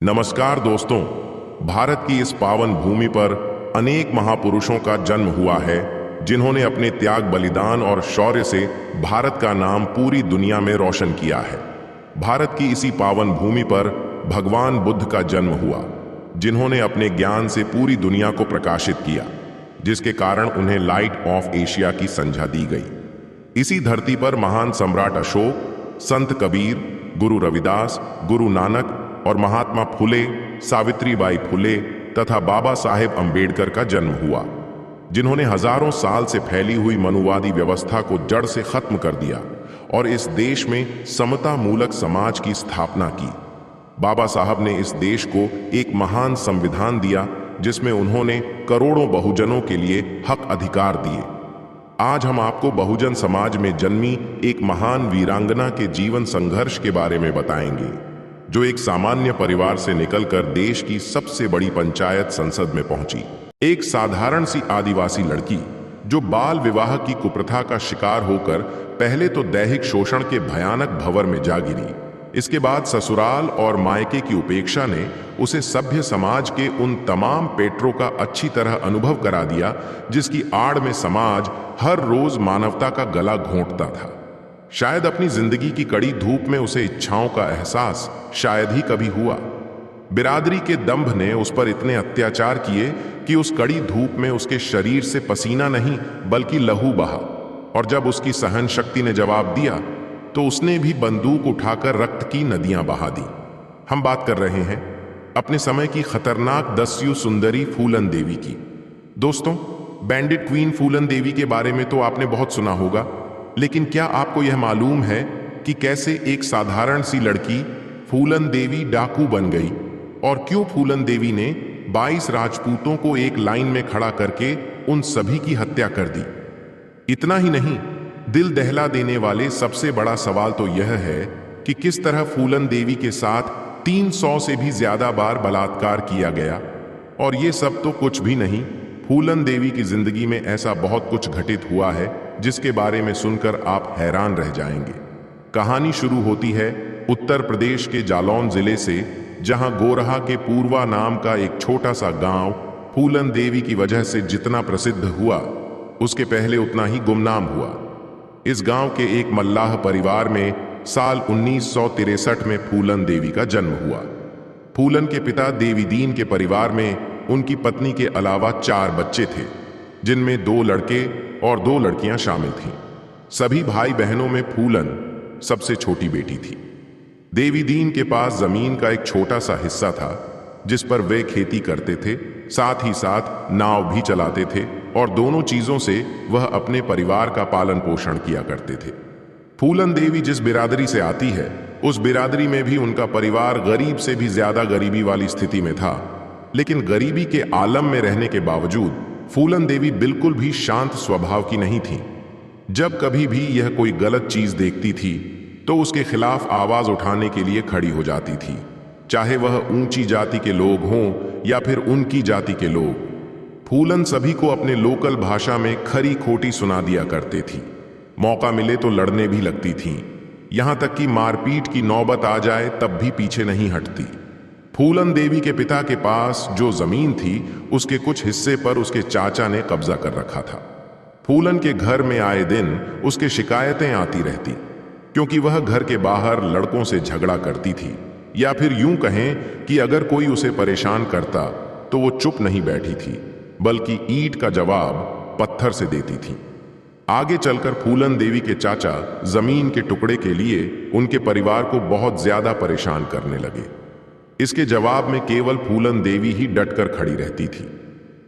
नमस्कार दोस्तों। भारत की इस पावन भूमि पर अनेक महापुरुषों का जन्म हुआ है, जिन्होंने अपने त्याग, बलिदान और शौर्य से भारत का नाम पूरी दुनिया में रोशन किया है। भारत की इसी पावन भूमि पर भगवान बुद्ध का जन्म हुआ, जिन्होंने अपने ज्ञान से पूरी दुनिया को प्रकाशित किया, जिसके कारण उन्हें लाइट ऑफ एशिया की संज्ञा दी गई। इसी धरती पर महान सम्राट अशोक, संत कबीर, गुरु रविदास, गुरु नानक और महात्मा फुले, सावित्रीबाई फुले तथा बाबा साहेब अंबेडकर का जन्म हुआ, जिन्होंने हजारों साल से फैली हुई मनुवादी व्यवस्था को जड़ से खत्म कर दिया और इस देश में समता मूलक समाज की स्थापना की। बाबा साहब ने इस देश को एक महान संविधान दिया, जिसमें उन्होंने करोड़ों बहुजनों के लिए हक अधिकार दिए। आज हम आपको बहुजन समाज में जन्मी एक महान वीरांगना के जीवन संघर्ष के बारे में बताएंगे, जो एक सामान्य परिवार से निकलकर देश की सबसे बड़ी पंचायत संसद में पहुंची। एक साधारण सी आदिवासी लड़की, जो बाल विवाह की कुप्रथा का शिकार होकर पहले तो दैहिक शोषण के भयानक भंवर में जा गिरी, इसके बाद ससुराल और मायके की उपेक्षा ने उसे सभ्य समाज के उन तमाम पेटरों का अच्छी तरह अनुभव करा दिया, जिसकी आड़ में समाज हर रोज मानवता का गला घोंटता था। शायद अपनी जिंदगी की कड़ी धूप में उसे इच्छाओं का एहसास शायद ही कभी हुआ। बिरादरी के दंभ ने उस पर इतने अत्याचार किए कि उस कड़ी धूप में उसके शरीर से पसीना नहीं बल्कि लहू बहा, और जब उसकी सहन शक्ति ने जवाब दिया तो उसने भी बंदूक उठाकर रक्त की नदियां बहा दी। हम बात कर रहे हैं अपने समय की खतरनाक दस्यु सुंदरी फूलन देवी की। दोस्तों, बैंडिट क्वीन फूलन देवी के बारे में तो आपने बहुत सुना होगा, लेकिन क्या आपको यह मालूम है कि कैसे एक साधारण सी लड़की फूलन देवी डाकू बन गई, और क्यों फूलन देवी ने 22 राजपूतों को एक लाइन में खड़ा करके उन सभी की हत्या कर दी। इतना ही नहीं, दिल दहला देने वाले सबसे बड़ा सवाल तो यह है कि किस तरह फूलन देवी के साथ 300 से भी ज्यादा बार बलात्कार किया गया। और ये सब तो कुछ भी नहीं, फूलन देवी की जिंदगी में ऐसा बहुत कुछ घटित हुआ है जिसके बारे में सुनकर आप हैरान रह जाएंगे। कहानी शुरू होती है उत्तर प्रदेश के जालौन जिले से, जहां गोरहा के पूर्वा नाम का एक छोटा सा गांव फूलन देवी की वजह से जितना प्रसिद्ध हुआ, उसके पहले उतना ही गुमनाम हुआ। इस गांव के एक मल्लाह परिवार में साल 1963 में फूलन देवी का जन्म हुआ। फूलन के पिता देवीदीन के परिवार में उनकी पत्नी के अलावा 4 बच्चे थे, जिनमें 2 लड़के और 2 लड़कियां शामिल थीं। सभी भाई बहनों में फूलन सबसे छोटी बेटी थी। देवीदीन के पास जमीन का एक छोटा सा हिस्सा था, जिस पर वे खेती करते थे, साथ ही साथ नाव भी चलाते थे, और दोनों चीजों से वह अपने परिवार का पालन पोषण किया करते थे। फूलन देवी जिस बिरादरी से आती है, उस बिरादरी में भी उनका परिवार गरीब से भी ज्यादा गरीबी वाली स्थिति में था। लेकिन गरीबी के आलम में रहने के बावजूद फूलन देवी बिल्कुल भी शांत स्वभाव की नहीं थी। जब कभी भी यह कोई गलत चीज देखती थी तो उसके खिलाफ आवाज उठाने के लिए खड़ी हो जाती थी, चाहे वह ऊंची जाति के लोग हों या फिर उनकी जाति के लोग। फूलन सभी को अपने लोकल भाषा में खरी खोटी सुना दिया करते थी। मौका मिले तो लड़ने भी लगती थीं, यहां तक कि मारपीट की नौबत आ जाए तब भी पीछे नहीं हटती। फूलन देवी के पिता के पास जो जमीन थी, उसके कुछ हिस्से पर उसके चाचा ने कब्जा कर रखा था। फूलन के घर में आए दिन उसके शिकायतें आती रहती, क्योंकि वह घर के बाहर लड़कों से झगड़ा करती थी, या फिर यूं कहें कि अगर कोई उसे परेशान करता तो वो चुप नहीं बैठी थी, बल्कि ईंट का जवाब पत्थर से देती थी। आगे चलकर फूलन देवी के चाचा जमीन के टुकड़े के लिए उनके परिवार को बहुत ज्यादा परेशान करने लगे। इसके जवाब में केवल फूलन देवी ही डटकर खड़ी रहती थी।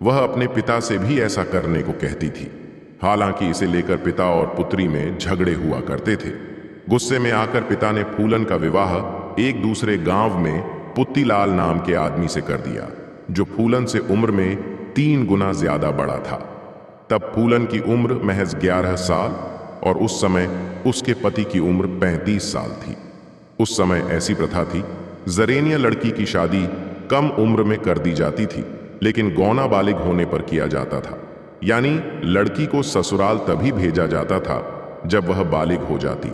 वह अपने पिता से भी ऐसा करने को कहती थी। हालांकि इसे लेकर पिता और पुत्री में झगड़े हुआ करते थे। गुस्से में आकर पिता ने फूलन का विवाह एक दूसरे गांव में पुत्तीलाल नाम के आदमी से कर दिया, जो फूलन से उम्र में 3 गुना ज्यादा बड़ा था। तब फूलन की उम्र महज 11 साल और उस समय उसके पति की उम्र 35 साल थी। उस समय ऐसी प्रथा थी, जरेनिया लड़की की शादी कम उम्र में कर दी जाती थी, लेकिन गौना बालिग होने पर किया जाता था। यानी लड़की को ससुराल तभी भेजा जाता था जब वह बालिग हो जाती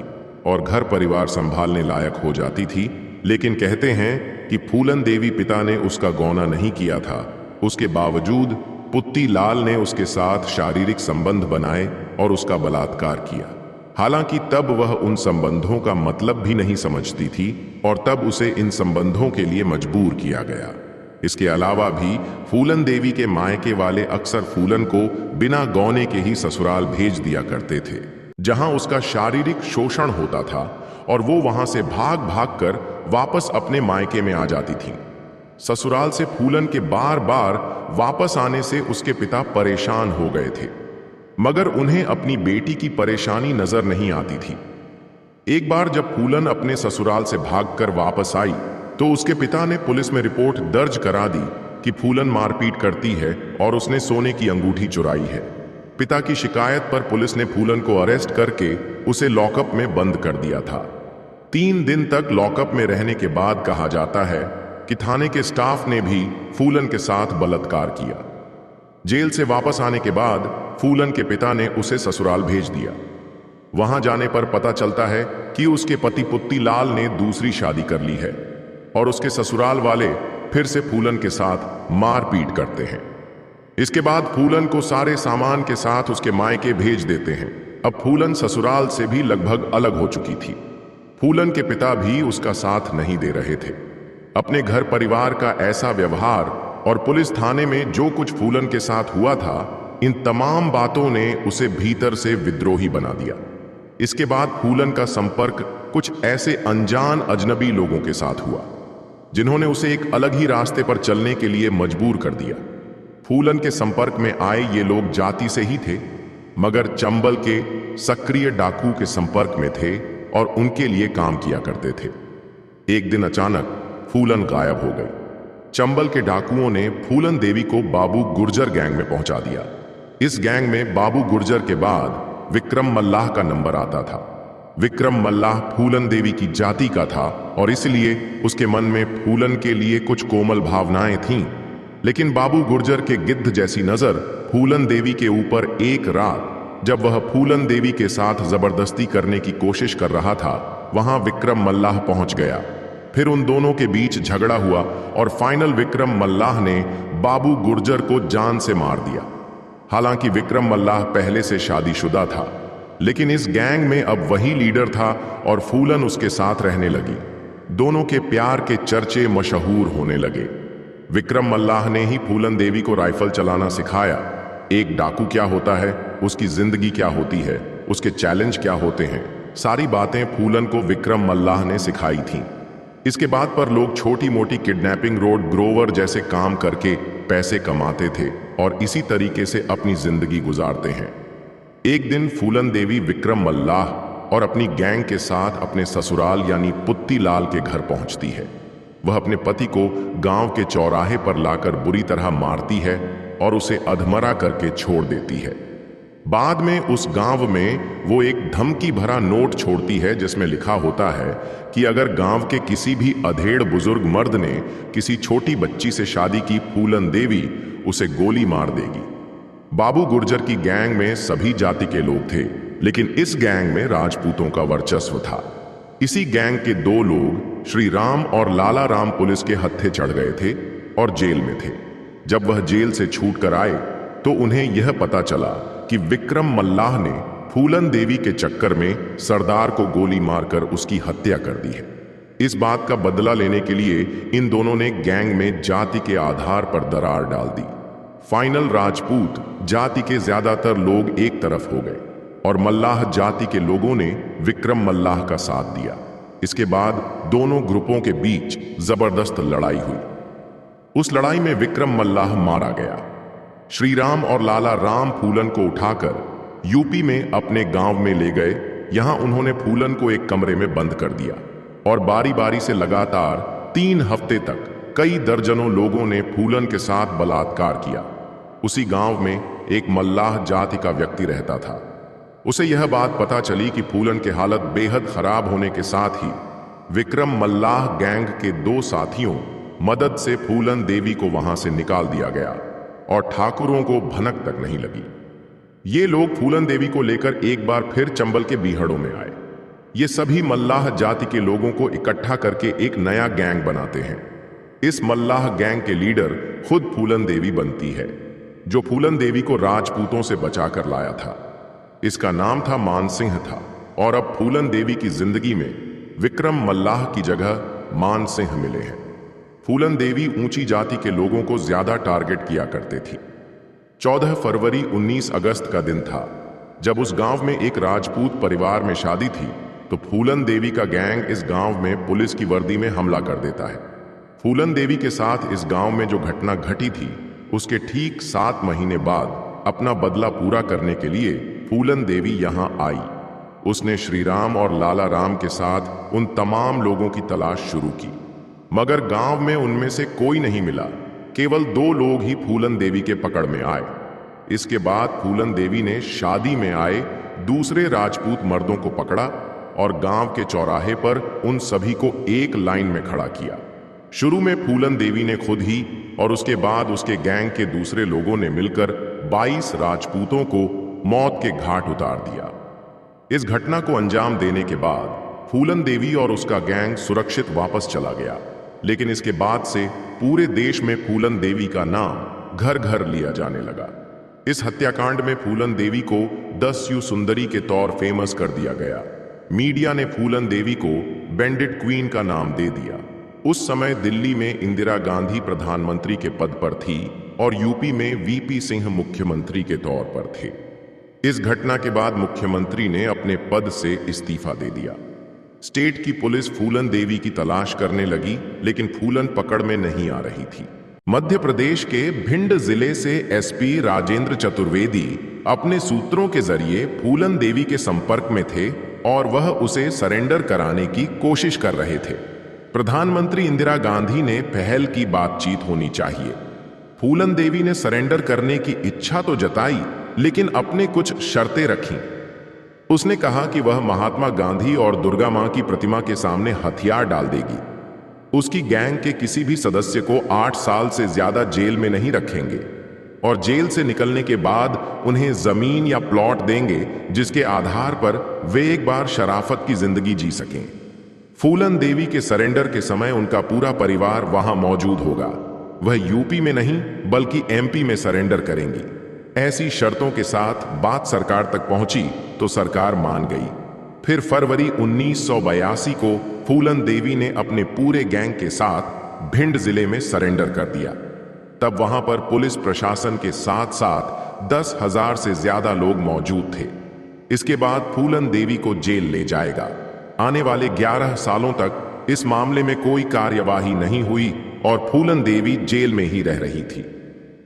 और घर परिवार संभालने लायक हो जाती थी, लेकिन कहते हैं कि फूलन देवी पिता ने उसका गौना नहीं किया था। उसके बावजूद पुत्ती लाल ने उसके साथ शारीरिक संबंध बनाए और उसका बलात्कार किया। हालांकि तब वह उन संबंधों का मतलब भी नहीं समझती थी और तब उसे इन संबंधों के लिए मजबूर किया गया। इसके अलावा भी फूलन देवी के मायके वाले अक्सर फूलन को बिना गौने के ही ससुराल भेज दिया करते थे, जहां उसका शारीरिक शोषण होता था और वो वहां से भाग भाग कर वापस अपने मायके में आ जाती थी। ससुराल से फूलन के बार बार वापस आने से उसके पिता परेशान हो गए थे, मगर उन्हें अपनी बेटी की परेशानी नजर नहीं आती थी। एक बार जब फूलन अपने ससुराल से भागकर वापस आई तो उसके पिता ने पुलिस में रिपोर्ट दर्ज करा दी कि फूलन मारपीट करती है और उसने सोने की अंगूठी चुराई है। पिता की शिकायत पर पुलिस ने फूलन को अरेस्ट करके उसे लॉकअप में बंद कर दिया था। 3 दिन तक लॉकअप में रहने के बाद कहा जाता है कि थाने के स्टाफ ने भी फूलन के साथ बलात्कार किया। जेल से वापस आने के बाद फूलन के पिता ने उसे ससुराल भेज दिया। वहां जाने पर पता चलता है कि उसके पति पुत्ती लाल ने दूसरी शादी कर ली है और उसके ससुराल वाले फिर से फूलन के साथ मारपीट करते हैं। इसके बाद फूलन को सारे सामान के साथ उसके मायके भेज देते हैं। अब फूलन ससुराल से भी लगभग अलग हो चुकी थी। फूलन के पिता भी उसका साथ नहीं दे रहे थे। अपने घर परिवार का ऐसा व्यवहार और पुलिस थाने में जो कुछ फूलन के साथ हुआ था, इन तमाम बातों ने उसे भीतर से विद्रोही बना दिया। इसके बाद फूलन का संपर्क कुछ ऐसे अनजान अजनबी लोगों के साथ हुआ जिन्होंने उसे एक अलग ही रास्ते पर चलने के लिए मजबूर कर दिया। फूलन के संपर्क में आए ये लोग जाति से ही थे, मगर चंबल के सक्रिय डाकू के संपर्क में थे और उनके लिए काम किया करते थे। एक दिन अचानक फूलन गायब हो गई। चंबल के डाकुओं ने फूलन देवी को बाबू गुर्जर गैंग में पहुंचा दिया। इस गैंग में बाबू गुर्जर के बाद विक्रम मल्लाह का नंबर आता था। विक्रम मल्लाह फूलन देवी की जाति का था और इसलिए उसके मन में फूलन के लिए कुछ कोमल भावनाएं थीं। लेकिन बाबू गुर्जर के गिद्ध जैसी नजर फूलन देवी के ऊपर एक रात जब वह फूलन देवी के साथ जबरदस्ती करने की कोशिश कर रहा था, वहां विक्रम मल्लाह पहुंच गया। फिर उन दोनों के बीच झगड़ा हुआ और फाइनल विक्रम मल्लाह ने बाबू गुर्जर को जान से मार दिया। हालांकि विक्रम मल्लाह पहले से शादीशुदा था, लेकिन इस गैंग में अब वही लीडर था और फूलन उसके साथ रहने लगी। दोनों के प्यार के चर्चे मशहूर होने लगे। विक्रम मल्लाह ने ही फूलन देवी को राइफल चलाना सिखाया। एक डाकू क्या होता है, उसकी जिंदगी क्या होती है, उसके चैलेंज क्या होते हैं, सारी बातें फूलन को विक्रम मल्लाह ने सिखाई थीं। इसके बाद पर लोग छोटी मोटी किडनैपिंग, रोड ग्रोवर जैसे काम करके पैसे कमाते थे और इसी तरीके से अपनी जिंदगी गुजारते हैं। एक दिन फूलन देवी विक्रम मल्लाह और अपनी गैंग के साथ अपने ससुराल यानी पुत्ती लाल के घर पहुंचती है। वह अपने पति को गांव के चौराहे पर लाकर बुरी तरह मारती है और उसे अधमरा करके छोड़ देती है। बाद में उस गांव में वो एक धमकी भरा नोट छोड़ती है जिसमें लिखा होता है कि अगर गांव के किसी भी अधेड़ बुजुर्ग मर्द ने किसी छोटी बच्ची से शादी की, फूलन देवी उसे गोली मार देगी। बाबू गुर्जर की गैंग में सभी जाति के लोग थे, लेकिन इस गैंग में राजपूतों का वर्चस्व था। इसी गैंग के 2 लोग श्री राम और लाला राम पुलिस के हत्थे चढ़ गए थे और जेल में थे। जब वह जेल से छूट कर आए तो उन्हें यह पता चला कि विक्रम मल्लाह ने फूलन देवी के चक्कर में सरदार को गोली मारकर उसकी हत्या कर दी है। इस बात का बदला लेने के लिए इन दोनों ने गैंग में जाति के आधार पर दरार डाल दी। फाइनल राजपूत जाति के ज्यादातर लोग एक तरफ हो गए और मल्लाह जाति के लोगों ने विक्रम मल्लाह का साथ दिया। इसके बाद दोनों ग्रुपों के बीच जबरदस्त लड़ाई हुई। उस लड़ाई में विक्रम मल्लाह मारा गया। श्री राम और लाला राम फूलन को उठाकर यूपी में अपने गांव में ले गए। यहां उन्होंने फूलन को एक कमरे में बंद कर दिया और बारी बारी से लगातार 3 हफ्ते तक कई दर्जनों लोगों ने फूलन के साथ बलात्कार किया। उसी गांव में एक मल्लाह जाति का व्यक्ति रहता था। उसे यह बात पता चली कि फूलन की हालत बेहद खराब होने के साथ ही विक्रम मल्लाह गैंग के 2 साथियों मदद से फूलन देवी को वहां से निकाल दिया गया और ठाकुरों को भनक तक नहीं लगी। ये लोग फूलन देवी को लेकर एक बार फिर चंबल के बीहड़ों में आए। ये सभी मल्लाह जाति के लोगों को इकट्ठा करके एक नया गैंग बनाते हैं। इस मल्लाह गैंग के लीडर खुद फूलन देवी बनती है, जो फूलन देवी को राजपूतों से बचाकर लाया था। इसका नाम था मानसिंह था, और अब फूलन देवी की जिंदगी में विक्रम मल्लाह की जगह मानसिंह मिले हैं। फूलन देवी ऊंची जाति के लोगों को ज्यादा टारगेट किया करते थी। 14 फरवरी 19 अगस्त का दिन था, जब उस गांव में एक राजपूत परिवार में शादी थी, तो फूलन देवी का गैंग इस गांव में पुलिस की वर्दी में हमला कर देता है। फूलन देवी के साथ इस गांव में जो घटना घटी थी, उसके ठीक 7 महीने बाद अपना बदला पूरा करने के लिए फूलन देवी यहां आई। उसने श्री राम और लाला राम के साथ उन तमाम लोगों की तलाश शुरू की, मगर गांव में उनमें से कोई नहीं मिला। केवल 2 लोग ही फूलन देवी के पकड़ में आए। इसके बाद फूलन देवी ने शादी में आए दूसरे राजपूत मर्दों को पकड़ा और गांव के चौराहे पर उन सभी को एक लाइन में खड़ा किया। शुरू में फूलन देवी ने खुद ही और उसके बाद उसके गैंग के दूसरे लोगों ने मिलकर 22 राजपूतों को मौत के घाट उतार दिया। इस घटना को अंजाम देने के बाद फूलन देवी और उसका गैंग सुरक्षित वापस चला गया, लेकिन इसके बाद से पूरे देश में फूलन देवी का नाम घर घर लिया जाने लगा। इस हत्याकांड में फूलन देवी को 10 यू सुंदरी के तौर फेमस कर दिया गया। मीडिया ने फूलन देवी को बैंडिट क्वीन का नाम दे दिया। उस समय दिल्ली में इंदिरा गांधी प्रधानमंत्री के पद पर थी और यूपी में वीपी सिंह मुख्यमंत्री के तौर पर थे। इस घटना के बाद मुख्यमंत्री ने अपने पद से इस्तीफा दे दिया। स्टेट की पुलिस फूलन देवी की तलाश करने लगी, लेकिन फूलन पकड़ में नहीं आ रही थी। मध्य प्रदेश के भिंड जिले से एसपी राजेंद्र चतुर्वेदी अपने सूत्रों के जरिए फूलन देवी के संपर्क में थे और वह उसे सरेंडर कराने की कोशिश कर रहे थे। प्रधानमंत्री इंदिरा गांधी ने पहल की बातचीत होनी चाहिए। फूलन देवी ने सरेंडर करने की इच्छा तो जताई, लेकिन अपने कुछ शर्तें रखीं। उसने कहा कि वह महात्मा गांधी और दुर्गा मां की प्रतिमा के सामने हथियार डाल देगी। उसकी गैंग के किसी भी सदस्य को 8 साल से ज्यादा जेल में नहीं रखेंगे और जेल से निकलने के बाद उन्हें जमीन या प्लॉट देंगे, जिसके आधार पर वे एक बार शराफत की जिंदगी जी सकें। फूलन देवी के सरेंडर के समय उनका पूरा परिवार वहां मौजूद होगा। वह यूपी में नहीं बल्कि एमपी में सरेंडर करेंगी। ऐसी शर्तों के साथ बात सरकार तक पहुंची तो सरकार मान गई। फिर फरवरी 1982 को फूलन देवी ने अपने पूरे गैंग के साथ भिंड जिले में सरेंडर कर दिया। तब वहां पर पुलिस प्रशासन के साथ साथ 10,000 से ज्यादा लोग मौजूद थे। इसके बाद फूलन देवी को जेल ले जाएगा। आने वाले 11 सालों तक इस मामले में कोई कार्यवाही नहीं हुई और फूलन देवी जेल में ही रह रही थी।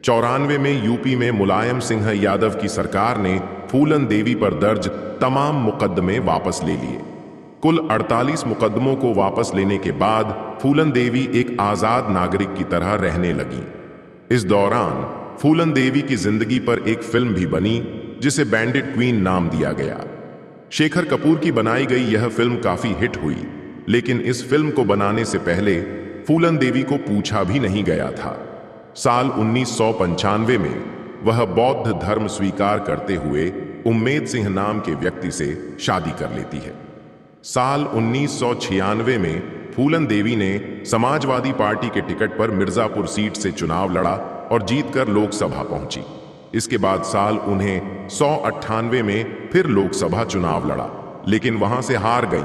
94 में यूपी में मुलायम सिंह यादव की सरकार ने फूलन देवी पर दर्ज तमाम मुकदमे वापस ले लिए। कुल 48 मुकदमों को वापस लेने के बाद फूलन देवी एक आजाद नागरिक की तरह रहने लगी। इस दौरान फूलन देवी की जिंदगी पर एक फिल्म भी बनी, जिसे बैंडिट क्वीन नाम दिया गया। शेखर कपूर की बनाई गई यह फिल्म काफी हिट हुई, लेकिन इस फिल्म को बनाने से पहले फूलन देवी को पूछा भी नहीं गया था। साल 1995 में वह बौद्ध धर्म स्वीकार करते हुए उम्मेद सिंह नाम के व्यक्ति से शादी कर लेती है। साल 1996 में फूलन देवी ने समाजवादी पार्टी के टिकट पर मिर्जापुर सीट से चुनाव लड़ा और जीतकर लोकसभा पहुंची। इसके बाद साल 1998 में फिर लोकसभा चुनाव लड़ा, लेकिन वहां से हार गई।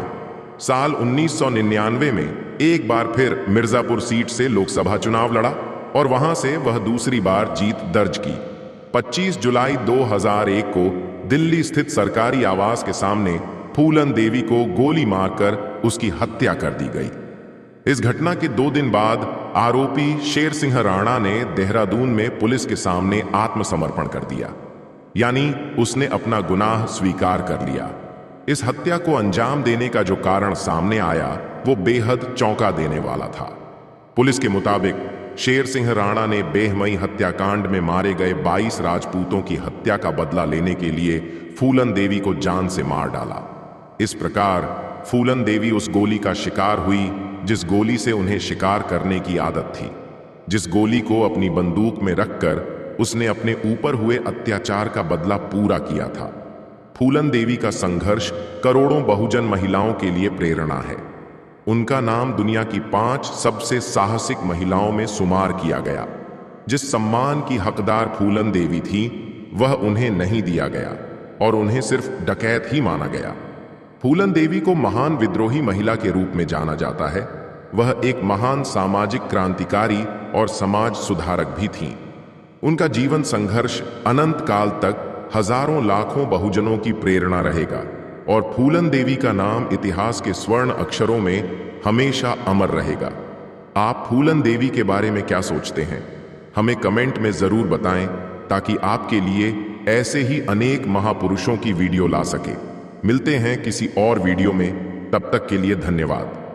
साल 1999 में एक बार फिर मिर्जापुर सीट से लोकसभा चुनाव लड़ा और वहां से वह दूसरी बार जीत दर्ज की। 25 जुलाई 2001 को दिल्ली स्थित सरकारी आवास के सामने फूलन देवी को गोली मारकर उसकी हत्या कर दी गई। इस घटना के 2 दिन बाद आरोपी शेर सिंह राणा ने देहरादून में पुलिस के सामने आत्मसमर्पण कर दिया, यानी उसने अपना गुनाह स्वीकार कर लिया। इस हत्या को अंजाम देने का जो कारण सामने आया वो बेहद चौंका देने वाला था। पुलिस के मुताबिक शेर सिंह राणा ने बेहमई हत्याकांड में मारे गए 22 राजपूतों की हत्या का बदला लेने के लिए फूलन देवी को जान से मार डाला। इस प्रकार फूलन देवी उस गोली का शिकार हुई जिस गोली से उन्हें शिकार करने की आदत थी, जिस गोली को अपनी बंदूक में रखकर उसने अपने ऊपर हुए अत्याचार का बदला पूरा किया था। फूलन देवी का संघर्ष करोड़ों बहुजन महिलाओं के लिए प्रेरणा है। उनका नाम दुनिया की 5 सबसे साहसिक महिलाओं में शुमार किया गया। जिस सम्मान की हकदार फूलन देवी थी, वह उन्हें नहीं दिया गया और उन्हें सिर्फ डकैत ही माना गया। फूलन देवी को महान विद्रोही महिला के रूप में जाना जाता है। वह एक महान सामाजिक क्रांतिकारी और समाज सुधारक भी थीं। उनका जीवन संघर्ष अनंत काल तक हजारों लाखों बहुजनों की प्रेरणा रहेगा और फूलन देवी का नाम इतिहास के स्वर्ण अक्षरों में हमेशा अमर रहेगा। आप फूलन देवी के बारे में क्या सोचते हैं? हमें कमेंट में जरूर बताएं ताकि आपके लिए ऐसे ही अनेक महापुरुषों की वीडियो ला सके। मिलते हैं किसी और वीडियो में, तब तक के लिए धन्यवाद।